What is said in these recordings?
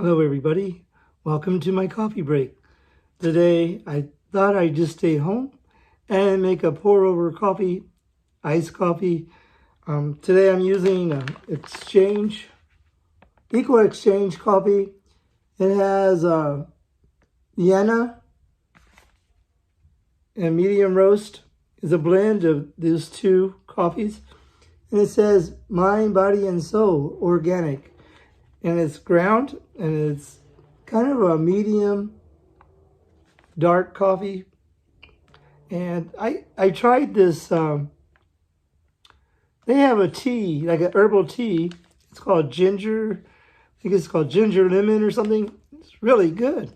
Hello everybody, welcome to my coffee break. Today I thought I'd just stay home and make a pour over coffee, iced coffee. Today I'm using Equal Exchange coffee. It has Vienna and medium roast. It's a blend of these two coffees. And it says mind, body, and soul, organic. And it's ground, and it's kind of a medium dark coffee. And I tried this, they have a tea, like an herbal tea. It's called ginger, I think it's called ginger lemon or something. It's really good.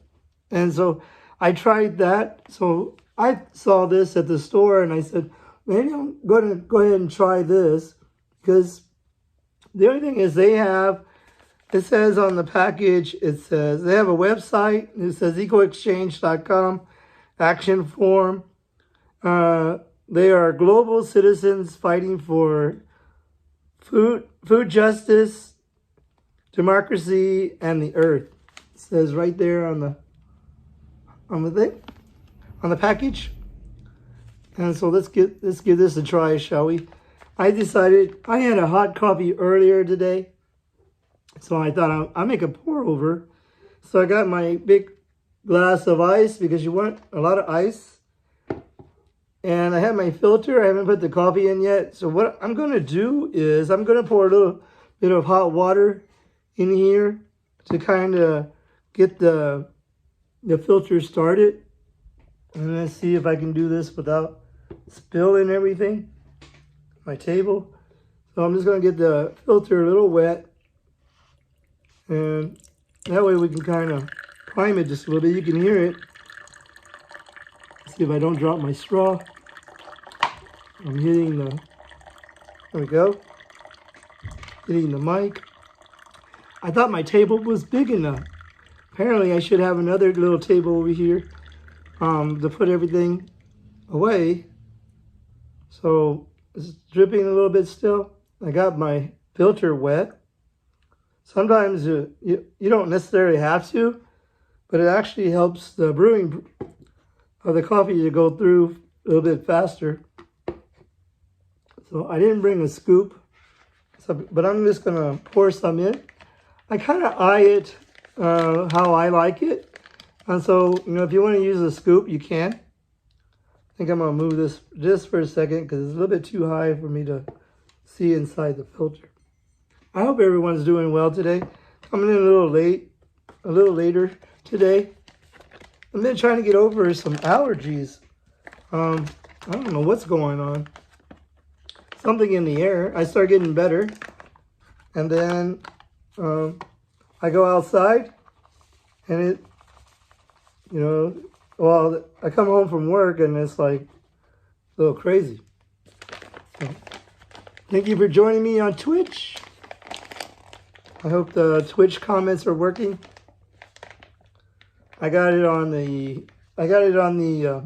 And so I tried that. So I saw this at the store and I said, maybe I'm going to go ahead and try this, because the only thing is it says on the package, it says they have a website. It says ecoexchange.com, action form. They are global citizens fighting for food justice, democracy, and the earth. It says right there on the package. And so let's give this a try, shall we? I decided I had a hot coffee earlier today. So I thought I'll make a pour over. So I got my big glass of ice, because you want a lot of ice. And I have my filter. I haven't put the coffee in yet. So what I'm going to do is I'm going to pour a little bit of hot water in here to kind of get the filter started. And let's see if I can do this without spilling everything on my table. So I'm just going to get the filter a little wet. And that way we can kind of prime it just a little bit. You can hear it. Let's see if I don't drop my straw. I'm hitting there we go. Hitting the mic. I thought my table was big enough. Apparently I should have another little table over here to put everything away. So it's dripping a little bit still. I got my filter wet. Sometimes you don't necessarily have to, but it actually helps the brewing of the coffee to go through a little bit faster. So I didn't bring a scoop, but I'm just going to pour some in. I kind of eye it how I like it. And so, if you want to use a scoop, you can. I think I'm going to move this just for a second, because it's a little bit too high for me to see inside the filter. I hope everyone's doing well today. Coming in a little later today. I've been trying to get over some allergies. I don't know what's going on. Something in the air. I start getting better. And then I go outside and I come home from work and it's like a little crazy. So, thank you for joining me on Twitch. I hope the Twitch comments are working. I got it on the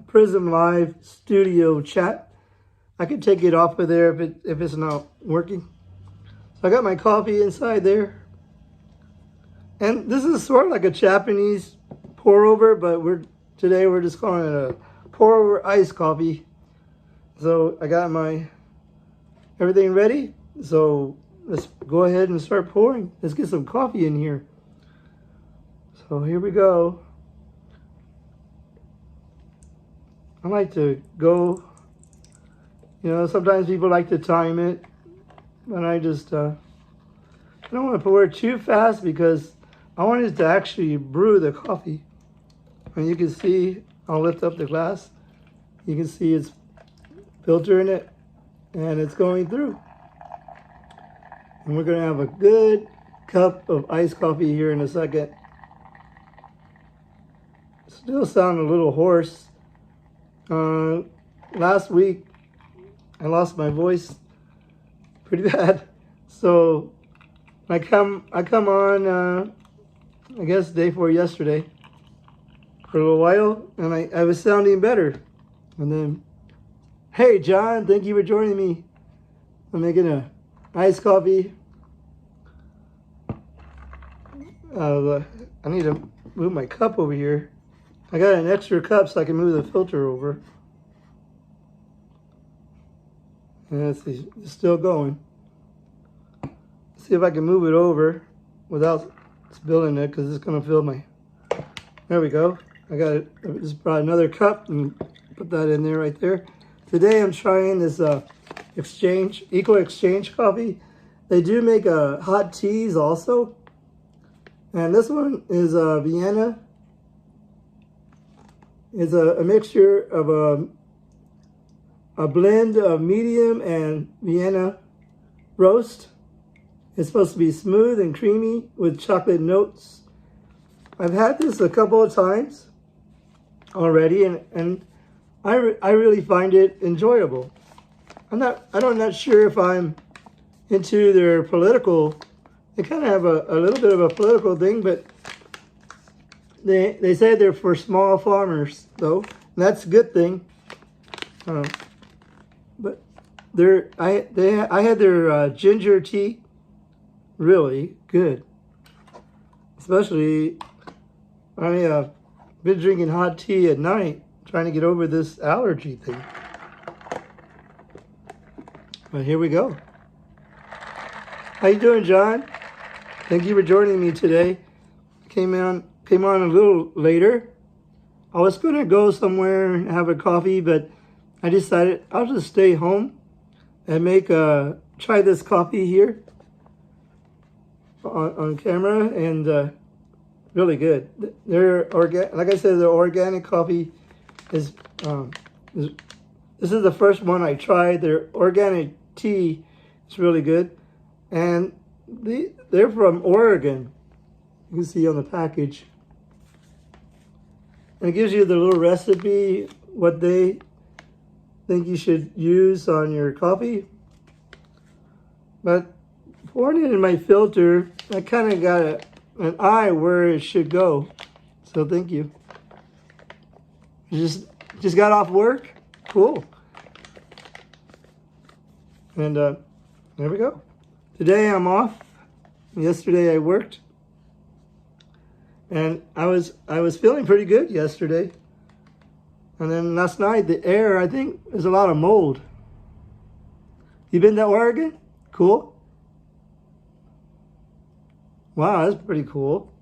Prism Live Studio chat. I could take it off of there if it's not working. So I got my coffee inside there. And this is sort of like a Japanese pour over, but today we're just calling it a pour over iced coffee. So I got everything ready. So let's go ahead and start pouring. Let's get some coffee in here. So here we go. I like to go, sometimes people like to time it, but I just, I don't want to pour it too fast, because I want it to actually brew the coffee. And you can see, I'll lift up the glass. You can see it's filtering it, and it's going through. And we're going to have a good cup of iced coffee here in a second. Still sound a little hoarse. Last week, I lost my voice pretty bad. So I come on, I guess day before yesterday for a little while, and I was sounding better. And then, hey John, thank you for joining me. I'm making a iced coffee. I need to move my cup over here. I got an extra cup so I can move the filter over. And it's still going. See if I can move it over without spilling it, because it's going to fill my... There we go. I got it. I just brought another cup and put that in there right there. Today I'm trying this Eco Exchange coffee. They do make hot teas also. And this one is Vienna. It's a mixture of a blend of medium and Vienna roast. It's supposed to be smooth and creamy with chocolate notes. I've had this a couple of times already, and I really find it enjoyable. I'm not sure if I'm into their political. They kind of have a little bit of a political thing, but they say they're for small farmers, though. And that's a good thing. But I had their ginger tea, really good. Especially, I've been drinking hot tea at night, trying to get over this allergy thing. But here we go. How you doing, John? Thank you for joining me today. Came on a little later. I was going to go somewhere and have a coffee, but I decided I'll just stay home and try this coffee here on camera, and really good. They're like I said, the organic coffee is this is the first one I tried. Their organic tea is really good, and they're from Oregon. You can see on the package. And it gives you the little recipe, what they think you should use on your coffee. But pouring it in my filter, I kind of got an eye where it should go. So thank you. Just got off work? Cool. And there we go. Today I'm off. Yesterday I worked. And I was feeling pretty good yesterday. And then last night, the air, I think, there's a lot of mold. You been to Oregon? Cool. Wow, that's pretty cool.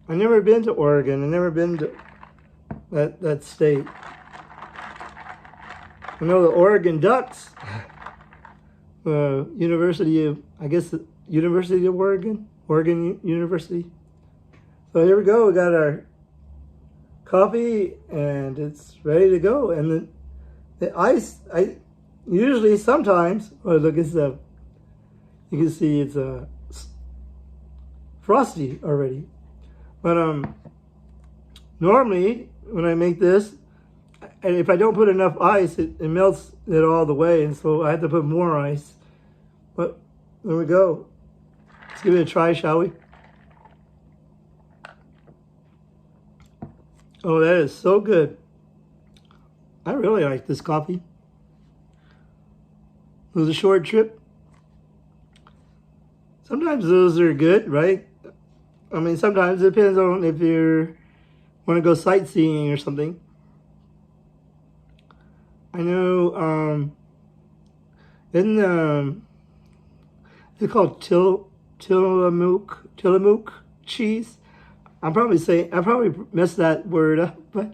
I've never been to Oregon. I've never been to that state. I know the Oregon Ducks. University of Oregon. Oregon University. So here we go. We got our coffee and it's ready to go. And the ice, usually sometimes, oh look, you can see it's frosty already. But normally when I make this, and if I don't put enough ice, it melts it all the way, and so I have to put more ice. But there we go. Let's give it a try, shall we? Oh, that is so good. I really like this coffee. It was a short trip. Sometimes those are good, right? I mean, sometimes it depends on if you want to go sightseeing or something. I know, it's called Tillamook cheese. I probably messed that word up, but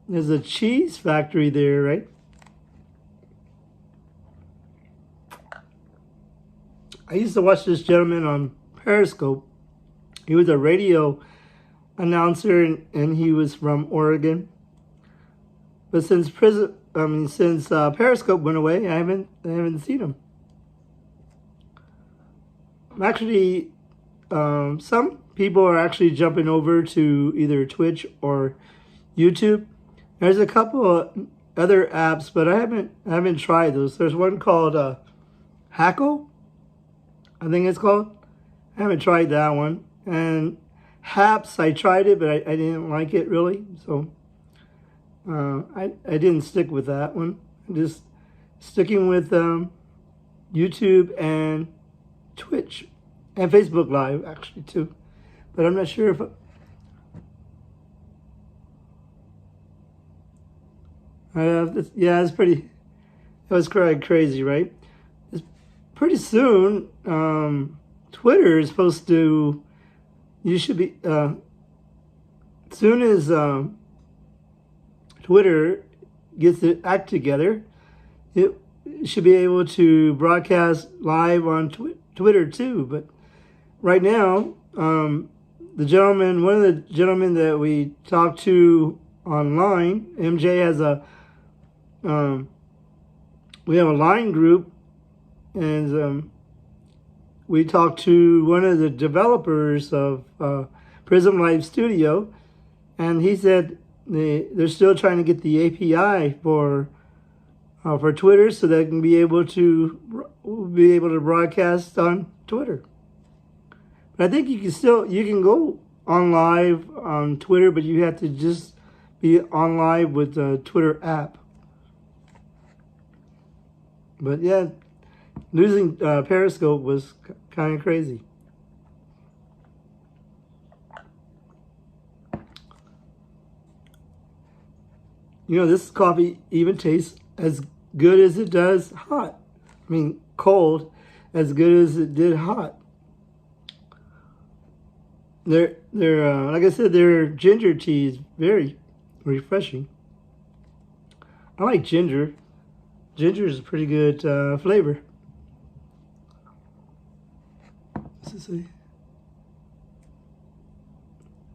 there's a cheese factory there, right? I used to watch this gentleman on Periscope. He was a radio announcer, and he was from Oregon. But since Periscope went away, I haven't seen him. Actually, some people are actually jumping over to either Twitch or YouTube. There's a couple of other apps, but I haven't tried those. There's one called Hackle, I think it's called. I haven't tried that one. And Haps, I tried it, but I didn't like it really. So I didn't stick with that one. I'm just sticking with YouTube and Twitch. and Facebook Live actually too. But I'm not sure if yeah, it's pretty. It was quite crazy, right? It's pretty soon. Twitter is supposed to. You should be as soon as Twitter gets the act together, it should be able to broadcast live on Twitter too. But right now, one of the gentlemen that we talked to online, MJ has we have a line group, and we talked to one of the developers of Prism Live Studio, and he said they're still trying to get the API for Twitter so they can be able to broadcast on Twitter. But I think you can go on live on Twitter, but you have to just be on live with the Twitter app. But yeah, losing Periscope was kind of crazy. You know, this coffee even tastes as good as it does hot. I mean, cold, as good as it did hot. They're like I said, their ginger tea is very refreshing. I like ginger. Ginger is a pretty good flavor. What's it say?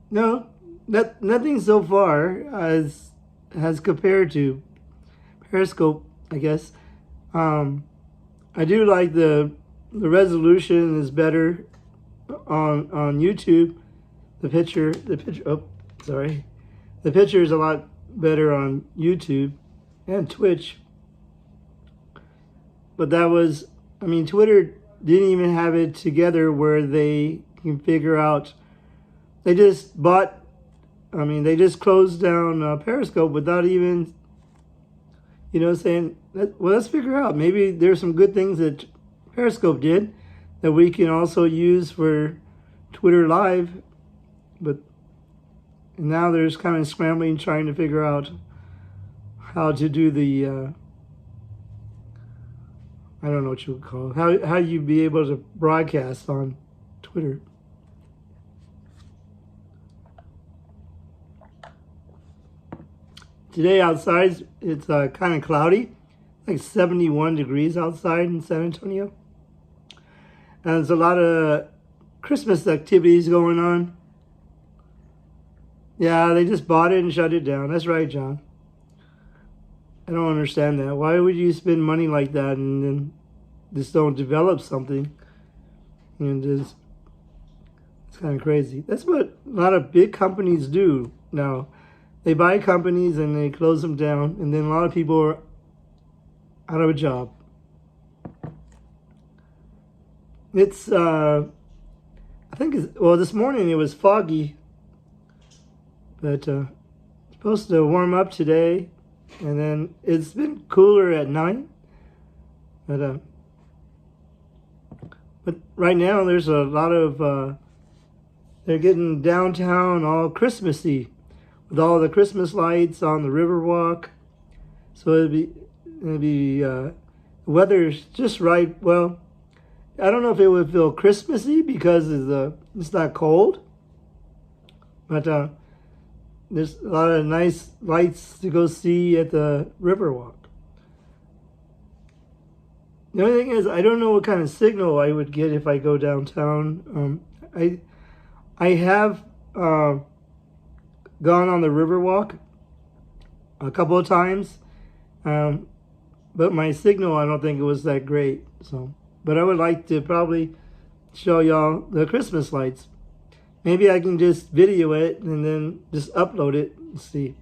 No, nothing so far has compared to Periscope, I guess. I do like the resolution is better on YouTube. The picture. Oh, sorry. The picture is a lot better on YouTube and Twitch. But that was, I mean, Twitter didn't even have it together where they can figure out. They just closed down Periscope without even, saying, well, let's figure out. Maybe there's some good things that Periscope did that we can also use for Twitter Live. But now they're just kind of scrambling, trying to figure out how to do the, I don't know what you would call it, how you be able to broadcast on Twitter. Today outside, it's kind of cloudy, like 71 degrees outside in San Antonio. And there's a lot of Christmas activities going on. Yeah, they just bought it and shut it down. That's right, John. I don't understand that. Why would you spend money like that and then just don't develop something? And it's kind of crazy. That's what a lot of big companies do now. They buy companies and they close them down, and then a lot of people are out of a job. It's, I think, this morning it was foggy, but it's supposed to warm up today, and then it's been cooler at night. But right now there's a lot of, they're getting downtown all Christmassy, with all the Christmas lights on the Riverwalk. So it'd be the weather's just right. Well, I don't know if it would feel Christmassy because it's not cold, but there's a lot of nice lights to go see at the Riverwalk. The only thing is, I don't know what kind of signal I would get if I go downtown. I have gone on the Riverwalk a couple of times, but my signal, I don't think it was that great. So, but I would like to probably show y'all the Christmas lights. Maybe I can just video it and then just upload it and see.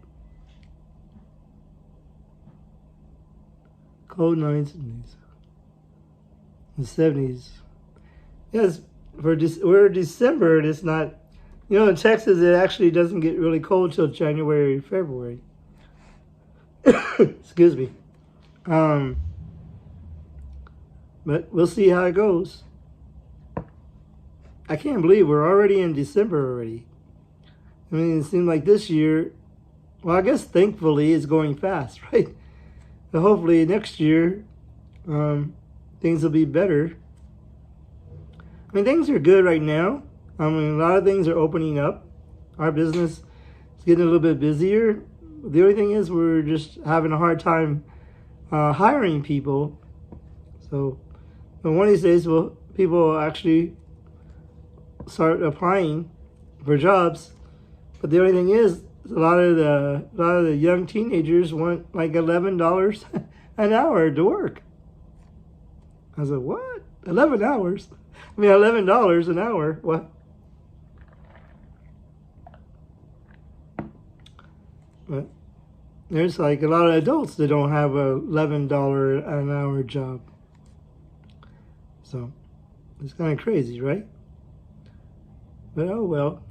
Cold nights in the 70s. Yes, we're December, and it's not. In Texas, it actually doesn't get really cold till January, February. Excuse me. But we'll see how it goes. I can't believe we're already in December already. I mean, it seemed like this year, well, I guess thankfully it's going fast, right? But hopefully next year, things will be better. I mean, things are good right now. I mean, a lot of things are opening up. Our business is getting a little bit busier. The only thing is we're just having a hard time hiring people. So one of these days, people will actually start applying for jobs. But the only thing is, a lot of the young teenagers want like $11 an hour to work. I was like, what? 11 hours? I mean, $11 an hour. What? But there's like a lot of adults that don't have a $11 an hour job. So it's kind of crazy, right? But oh well.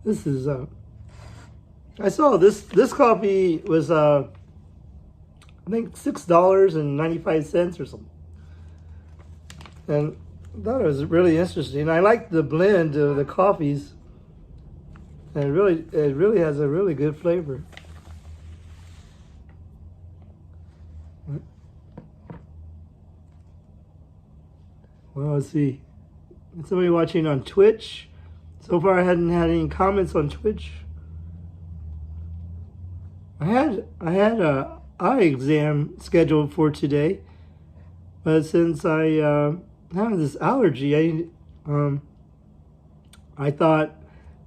This is I saw this coffee was I think $6.95 or something. And I thought it was really interesting. I like the blend of the coffees. And it really has a really good flavor. Well, let's see. Somebody watching on Twitch. So far, I hadn't had any comments on Twitch. I had a eye exam scheduled for today, but since I have this allergy, I thought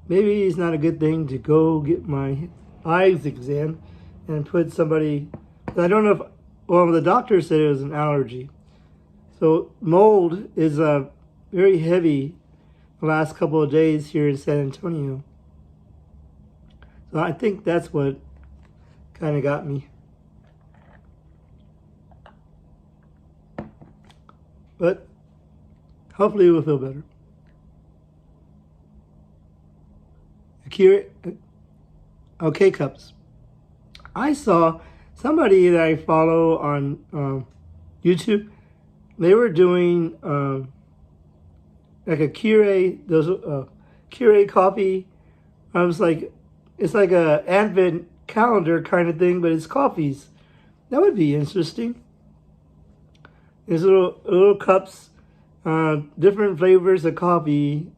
maybe it's not a good thing to go get my eyes exam and put somebody. I don't know if. Well, the doctor said it was an allergy. So mold is very heavy the last couple of days here in San Antonio. So I think that's what kind of got me. But hopefully it will feel better. Okay, cups. I saw somebody that I follow on YouTube. They were doing like a Keurig, those Keurig coffee. I was like, it's like a advent calendar kind of thing, but it's coffees. That would be interesting. There's little cups, different flavors of coffee,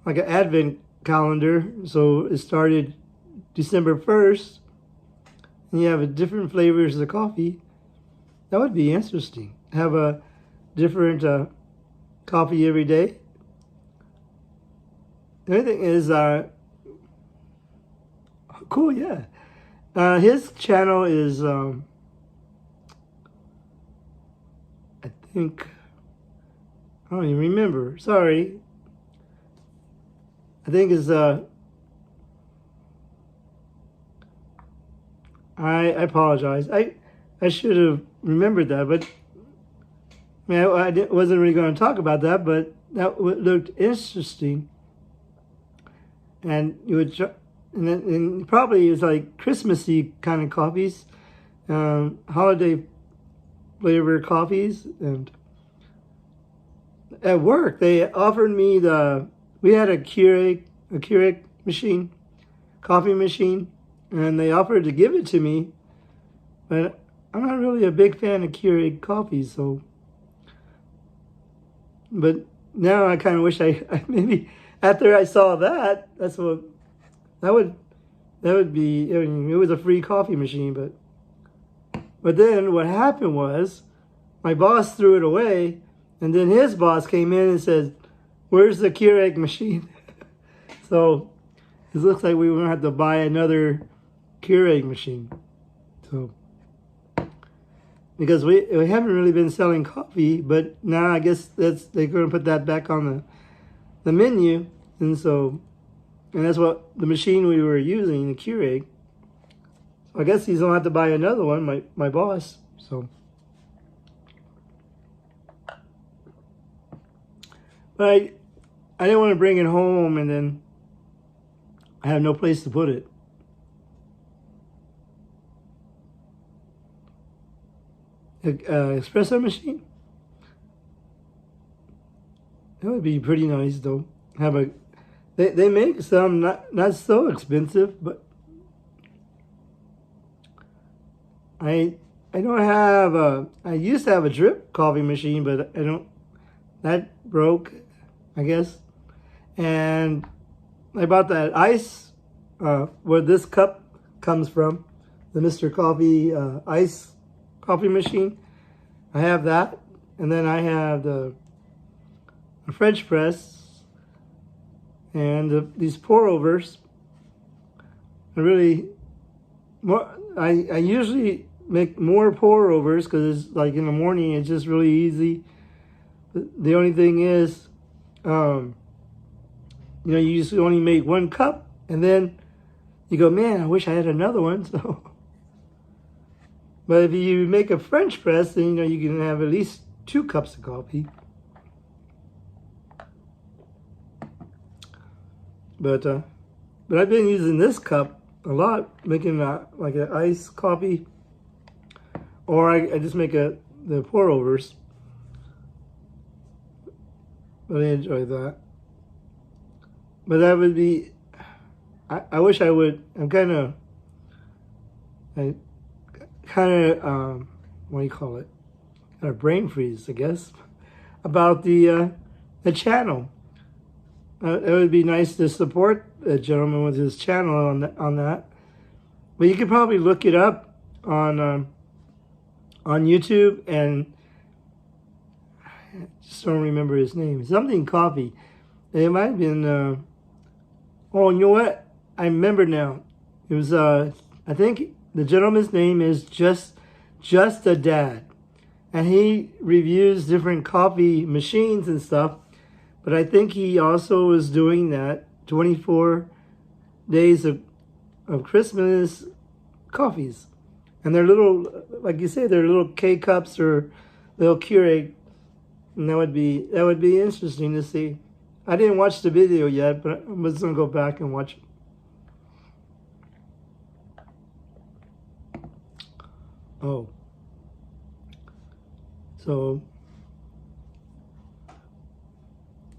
like an advent calendar. So it started December 1st, and you have different flavors of coffee. That would be interesting. Have a different coffee every day. The other thing is, cool, yeah. His channel is, I think, I don't even remember. Sorry. I think it's, I apologize. I should have remembered that, but I mean, I wasn't really going to talk about that, but that looked interesting. And you would, and probably it's like Christmassy kind of coffees, holiday flavor coffees. And at work, they offered me we had a Keurig machine, coffee machine, and they offered to give it to me, but I'm not really a big fan of Keurig coffee, so. But now I kind of wish I maybe after I saw that would be. I mean, it was a free coffee machine, but then what happened was my boss threw it away, and then his boss came in and said, "Where's the Keurig machine?" So it looks like we were gonna have to buy another Keurig machine. So. Because we haven't really been selling coffee, but now I guess they're going to put that back on the menu, and that's what the machine we were using, the Keurig. So I guess he's gonna have to buy another one, my boss. So, but I didn't want to bring it home and then I have no place to put it. Espresso machine. That would be pretty nice though. Have a they make some not so expensive, but I don't have a I used to have a drip coffee machine, but I don't that broke, I guess. And I bought that ice where this cup comes from, the Mr. Coffee ice coffee machine. I have that, and then I have the French press and these pour overs. I really I usually make more pour overs because it's like in the morning it's just really easy. The only thing is, you know, you just only make one cup, and then you go, man, I wish I had another one. So, but if you make a French press, then you know you can have at least 2 cups of coffee. But I've been using this cup a lot, making like an iced coffee, or I just make the pour overs. But I enjoy that. But that would be, I wish I would, what do you call it? Kind of brain freeze, I guess, about the channel. It would be nice to support a gentleman with his channel on that. But you could probably look it up on YouTube, and I just don't remember his name. Something Coffee. It might have been, oh, you know what? I remember now. It was, I think the gentleman's name is Just a Dad. And he reviews different coffee machines and stuff. But I think he also was doing that 24 days of Christmas coffees. And they're little, like you say, they're little K-cups or little Keurig. And that would be interesting to see. I didn't watch the video yet, but I'm just going to go back and watch it. Oh. So,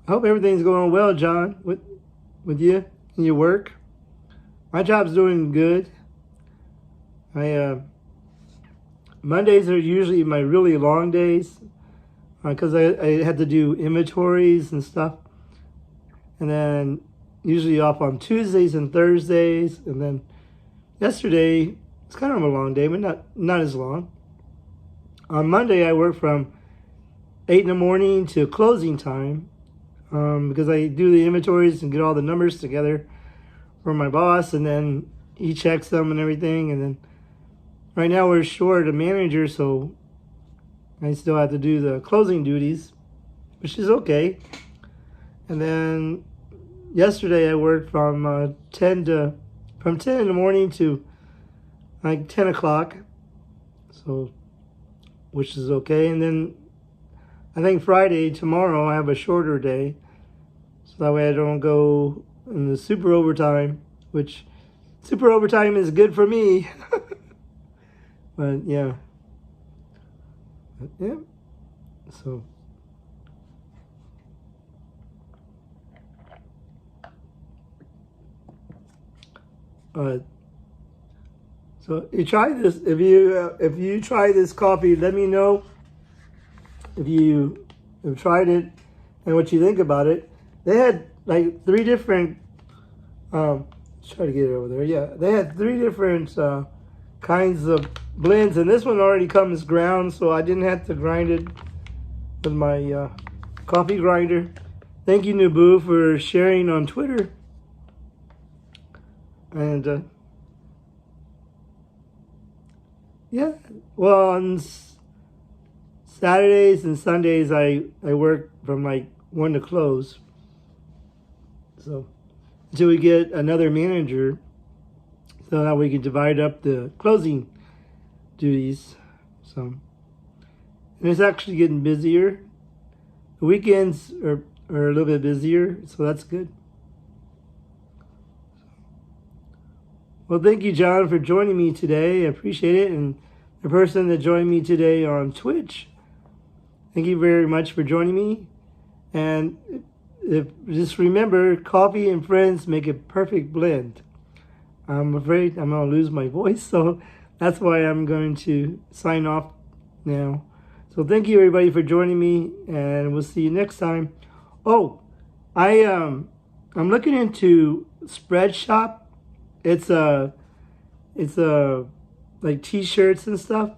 I hope everything's going well, John, with you and your work. My job's doing good. Mondays are usually my really long days because I had to do inventories and stuff. And then usually off on Tuesdays and Thursdays. And then yesterday, it's kind of a long day, but not as long. On Monday, I work from 8 in the morning to closing time because I do the inventories and get all the numbers together for my boss, and then he checks them and everything. And then right now we're short a manager, so I still have to do the closing duties, which is okay. And then yesterday I worked from 10 in the morning to like 10 o'clock, so which is okay. And then I think Friday, tomorrow, I have a shorter day, so that way I don't go in the super overtime, which super overtime is good for me. But yeah. So so you try this. If you try this coffee, let me know if you have tried it and what you think about it. They had like 3 different. Let's try to get it over there. Yeah, they had 3 different kinds of blends, and this one already comes ground, so I didn't have to grind it with my coffee grinder. Thank you, Nubu, for sharing on Twitter. And yeah, well, on Saturdays and Sundays I work from like 1 to close. So until we get another manager, so that we can divide up the closing duties. So, and it's actually getting busier. The weekends are a little bit busier, so that's good. Well, thank you, John, for joining me today. I appreciate it. And the person that joined me today on Twitch, thank you very much for joining me. And just remember, coffee and friends make a perfect blend. I'm afraid I'm going to lose my voice, so that's why I'm going to sign off now. So thank you everybody for joining me, and we'll see you next time. Oh, I'm looking into Spread Shop. It's like t-shirts and stuff.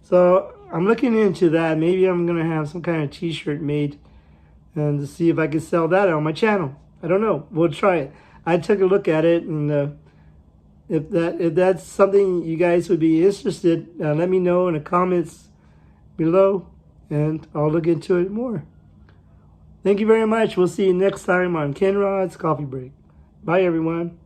So I'm looking into that. Maybe I'm gonna have some kind of t-shirt made, and to see if I can sell that on my channel. I don't know. We'll try it. I took a look at it, and if that's something you guys would be interested, let me know in the comments below, and I'll look into it more. Thank you very much. We'll see you next time on Ken Rod's Coffee Break. Bye, everyone.